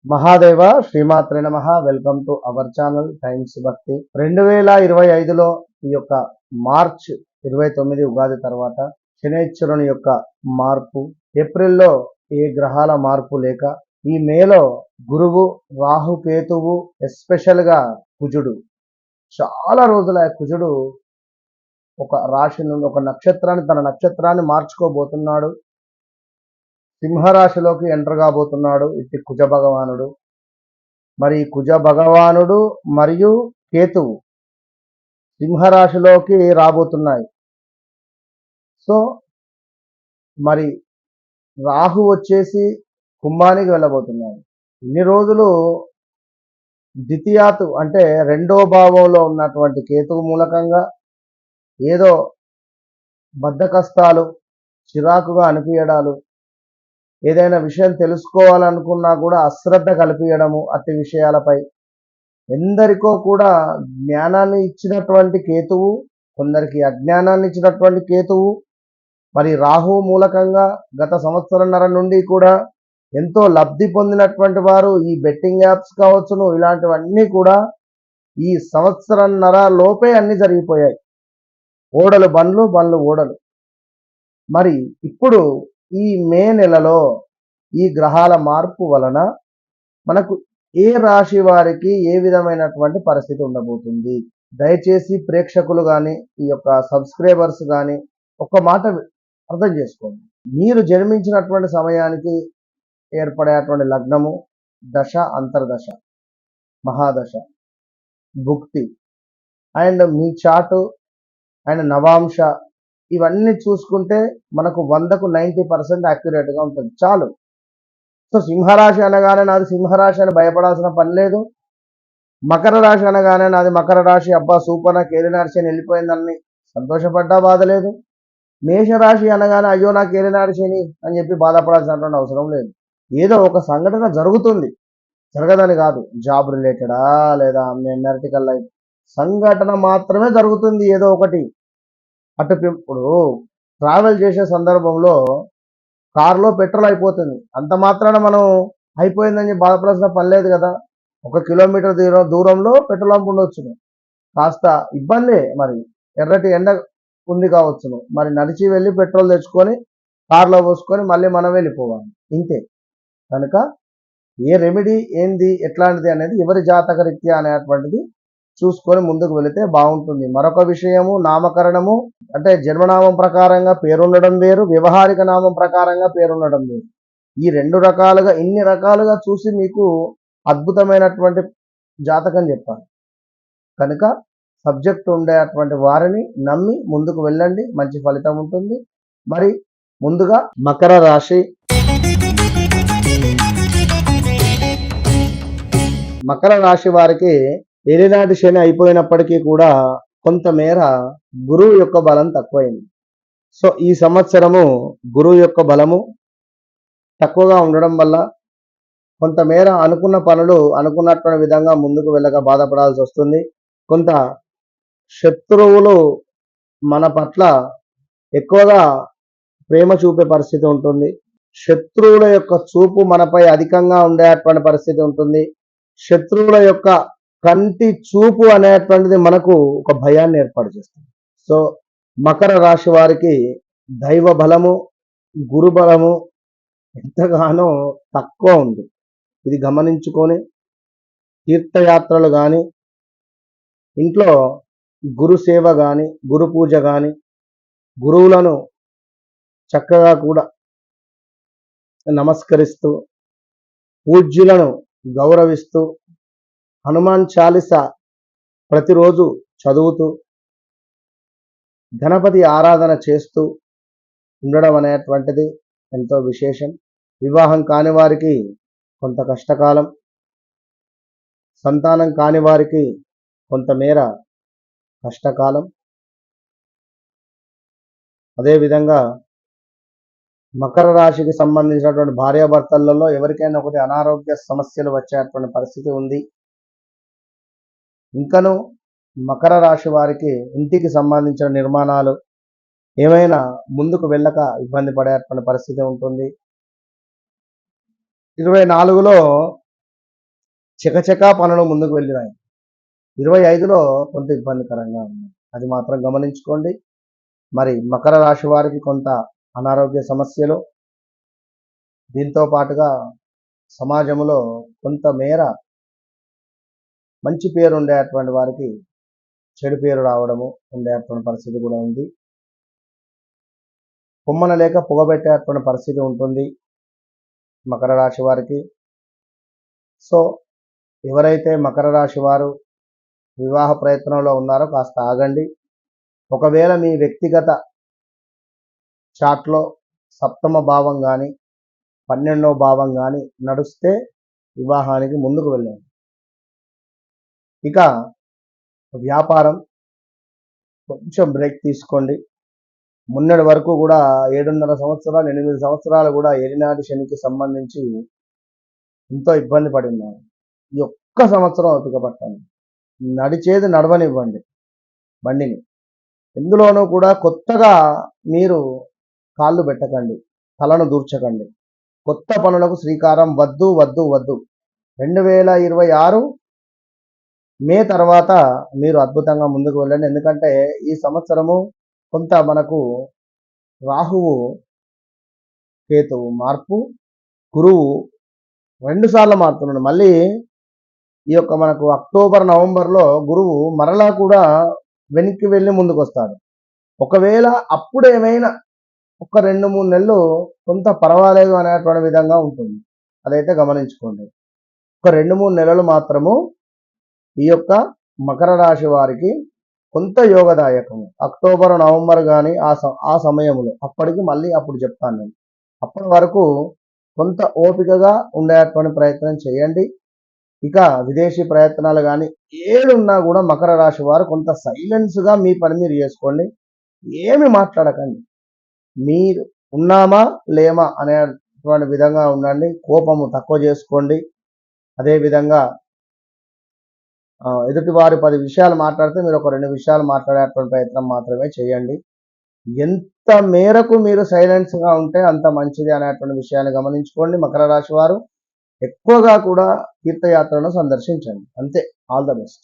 మహాదేవ శ్రీమాత్రే నమః. Welcome to our channel times భక్తి. 2025లో ఈ యొక్క మార్చ్ 29 ఉగాది తర్వాత శనైశ్వరుని యొక్క మార్పు, ఏప్రిల్లో ఏ గ్రహాల మార్పు లేక ఈ మేలో గురువు, రాహు, కేతువు, ఎస్పెషల్ గా కుజుడు, చాలా రోజుల కుజుడు ఒక రాశి నుండి ఒక నక్షత్రాన్ని, తన నక్షత్రాన్ని మార్చుకోబోతున్నాడు. సింహరాశిలోకి ఎంటర్ కాబోతున్నాడు ఇట్టి కుజ భగవానుడు. మరి కుజ భగవానుడు మరియు కేతువు సింహరాశిలోకి రాబోతున్నాయి. సో మరి రాహు వచ్చేసి కుంభానికి వెళ్ళబోతున్నాడు. ఇన్ని రోజులు ద్వితీయాతు అంటే రెండో భావంలో ఉన్నటువంటి కేతువు మూలకంగా ఏదో బద్ధకస్తాలు, చిరాకుగా అనిపించడాలు, ఏదైనా విషయం తెలుసుకోవాలనుకున్నా కూడా అశ్రద్ధ కల్పించడము, అట్టి విషయాలపై ఎందరికో కూడా జ్ఞానాన్ని ఇచ్చినటువంటి కేతువు, కొందరికి అజ్ఞానాన్ని ఇచ్చినటువంటి కేతువు. మరి రాహు మూలకంగా గత సంవత్సరంన్నర నుండి కూడా ఎంతో లబ్ధి పొందినటువంటి వారు ఈ బెట్టింగ్ యాప్స్ కావచ్చును, ఇలాంటివన్నీ కూడా ఈ సంవత్సరంన్నర లోపే అన్ని జరిగిపోయాయి. ఓడలు బండ్లు, బండ్లు ఓడలు. మరి ఇప్పుడు ఈ మే నెలలో ఈ గ్రహాల మార్పు వలన మనకు ఏ రాశి వారికి ఏ విధమైనటువంటి పరిస్థితి ఉండబోతుంది? దయచేసి ప్రేక్షకులు కానీ, ఈ యొక్క సబ్స్క్రైబర్స్ కానీ ఒక్క మాట అర్థం చేసుకోండి. మీరు జన్మించినటువంటి సమయానికి ఏర్పడేటువంటి లగ్నము, దశ, అంతర్దశ, మహాదశ, భుక్తి అండ్ మీ చాటు అండ్ నవాంశ, ఇవన్నీ చూసుకుంటే మనకు 100కు 90% యాక్యురేట్గా ఉంటుంది. చాలు. సో సింహరాశి అనగానే నాది సింహరాశి అని భయపడాల్సిన పని లేదు. మకర రాశి అనగానే నాది మకర రాశి, అబ్బా సూపర్, నాకు ఏలినాటి శని వెళ్ళిపోయిందని సంతోషపడ్డా బాధ లేదు. మేషరాశి అనగానే అయ్యో నాకు ఏలినాటి శని అని చెప్పి బాధపడాల్సినటువంటి అవసరం లేదు. ఏదో ఒక సంఘటన జరుగుతుంది, జరగదని కాదు. జాబ్ రిలేటెడా లేదా మెరిటికల్ లైఫ్ సంఘటన మాత్రమే జరుగుతుంది ఏదో ఒకటి. అటు ఇప్పుడు ట్రావెల్ చేసే సందర్భంలో కారులో పెట్రోల్ అయిపోతుంది, అంత మాత్రాన మనం అయిపోయిందని బాధపడాల్సిన పని లేదు కదా. 1 కిలోమీటర్ దూరంలో పెట్రోల్ పంప్ ఉండొచ్చును, కాస్త ఇబ్బందే. మరి ఎర్రటి ఎండ ఉంది కావచ్చును, మరి నడిచి వెళ్ళి పెట్రోల్ తెచ్చుకొని కారులో పోసుకొని మళ్ళీ మనం వెళ్ళిపోవాలి, ఇంతే. కనుక ఏ రెమెడీ ఏంది, ఎట్లాంటిది అనేది ఎవరి జాతక రీత్యా అనేటువంటిది చూసుకొని ముందుకు వెళితే బాగుంటుంది. మరొక విషయము, నామకరణము అంటే జన్మనామం ప్రకారంగా పేరుండడం వేరు, వ్యవహారిక నామం ప్రకారంగా పేరుండడం వేరు. ఈ 2 రకాలుగా, ఇన్ని రకాలుగా చూసి మీకు అద్భుతమైనటువంటి జాతకం చెప్పాలి. కనుక సబ్జెక్ట్ ఉండేటువంటి వారిని నమ్మి ముందుకు వెళ్ళండి, మంచి ఫలితం ఉంటుంది. మరి ముందుగా మకర రాశి. మకర రాశి వారికి ఏలినాటి శని అయిపోయినప్పటికీ కూడా కొంతమేర గురువు యొక్క బలం తక్కువైంది. సో ఈ సంవత్సరము గురువు యొక్క బలము తక్కువగా ఉండడం వల్ల కొంతమేర అనుకున్న పనులు అనుకున్నటువంటి విధంగా ముందుకు వెళ్ళక బాధపడాల్సి వస్తుంది. కొంత శత్రువులు మన పట్ల ఎక్కువగా ప్రేమ చూపే పరిస్థితి ఉంటుంది. శత్రువుల యొక్క చూపు మనపై అధికంగా ఉండేటువంటి పరిస్థితి ఉంటుంది. శత్రువుల యొక్క కంటి చూపు అనేటువంటిది మనకు ఒక భయాన్ని ఏర్పాటు చేస్తుంది. సో మకర రాశి వారికి దైవ బలము, గురు బలము ఎంతగానో తక్కువ ఉంది. ఇది గమనించుకొని తీర్థయాత్రలు కానీ, ఇంట్లో గురు సేవ కానీ, గురు పూజ కానీ, గురువులను చక్కగా కూడా నమస్కరిస్తూ, పూజ్యులను గౌరవిస్తూ, హనుమాన్ చాలీసా ప్రతిరోజు చదువుతూ, గణపతి ఆరాధన చేస్తూ ఉండడం అనేటువంటిది ఎంతో విశేషం. వివాహం కాని వారికి కొంత కష్టకాలం, సంతానం కాని వారికి కొంతమేర కష్టకాలం. అదేవిధంగా మకర రాశికి సంబంధించినటువంటి భార్యాభర్తలలో ఎవరికైనా ఒకటి అనారోగ్య సమస్యలు వచ్చేటువంటి పరిస్థితి ఉంది. ఇంకను మకర రాశి వారికి ఇంటికి సంబంధించిన నిర్మాణాలు ఏమైనా ముందుకు వెళ్ళక ఇబ్బంది పడేటువంటి పరిస్థితి ఉంటుంది. 24లో చకచకా పనులు ముందుకు వెళ్ళినాయి. 25లో కొంత ఇబ్బందికరంగా ఉంది. అది మాత్రం గమనించుకోండి. మరి మకర రాశి వారికి కొంత అనారోగ్య సమస్యలు, దీంతో పాటుగా సమాజంలో కొంతమేర మంచి పేరు ఉండేటువంటి వారికి చెడు పేరు రావడము ఉండేటువంటి పరిస్థితి కూడా ఉంది. కొమ్మన లేక పొగబెట్టేటువంటి పరిస్థితి ఉంటుంది మకర రాశి వారికి. సో ఎవరైతే మకర రాశి వారు వివాహ ప్రయత్నంలో ఉన్నారో కాస్త ఆగండి. ఒకవేళ మీ వ్యక్తిగత చార్ట్లో సప్తమ భావం కానీ 12వ భావం కానీ నడుస్తే వివాహానికి ముందుకు వెళ్ళండి. ఇక వ్యాపారం కొంచెం బ్రేక్ తీసుకోండి. మొన్నటి వరకు కూడా 7.5 సంవత్సరాలు 8 సంవత్సరాలు కూడా ఏలినాటి శనికి సంబంధించి ఎంతో ఇబ్బంది పడి ఉన్నారు. ఈ ఒక్క సంవత్సరం ఓపిక పట్టండి. నడిచేది నడవనివ్వండి బండిని. ఎందులోనూ కూడా కొత్తగా మీరు కాళ్ళు పెట్టకండి, తలను దూర్చకండి. కొత్త పనులకు శ్రీకారం వద్దు వద్దు వద్దు. 2026 మే తర్వాత మీరు అద్భుతంగా ముందుకు వెళ్ళండి. ఎందుకంటే ఈ సంవత్సరము కొంత మనకు రాహువు కేతువు మార్పు, గురువు 2 సార్లు మారుతున్నాడు. మళ్ళీ ఈ యొక్క మనకు అక్టోబర్ నవంబర్లో గురువు మరలా కూడా వెనక్కి వెళ్ళి ముందుకు వస్తాడు. ఒకవేళ అప్పుడేమైనా ఒక 2-3 నెలలు కొంత పర్వాలేదు అనేటువంటి విధంగా ఉంటుంది. అదైతే గమనించుకోండి. ఒక 2-3 నెలలు మాత్రము ఈ యొక్క మకర రాశి వారికి కొంత యోగదాయకము. అక్టోబర్ నవంబర్ కానీ ఆ సమయంలో అప్పటికి మళ్ళీ అప్పుడు చెప్తాను నేను. అప్పటి వరకు కొంత ఓపికగా ఉండేటువంటి ప్రయత్నం చేయండి. ఇక విదేశీ ప్రయత్నాలు కానీ ఏడున్నా కూడా మకర రాశి వారు కొంత సైలెన్స్గా మీ పని మీరు చేసుకోండి. ఏమి మాట్లాడకండి. మీరు ఉన్నామా లేమా అనేటువంటి విధంగా ఉండండి. కోపము తక్కువ చేసుకోండి. అదేవిధంగా ఎదుటి వారు 10 విషయాలు మాట్లాడితే మీరు ఒక 2 విషయాలు మాట్లాడేటువంటి ప్రయత్నం మాత్రమే చేయండి. ఎంత మేరకు మీరు సైలెన్స్గా ఉంటే అంత మంచిది అనేటువంటి విషయాన్ని గమనించుకోండి. మకర రాశి వారు ఎక్కువగా కూడా తీర్థయాత్రలను సందర్శించండి. అంతే. All the best.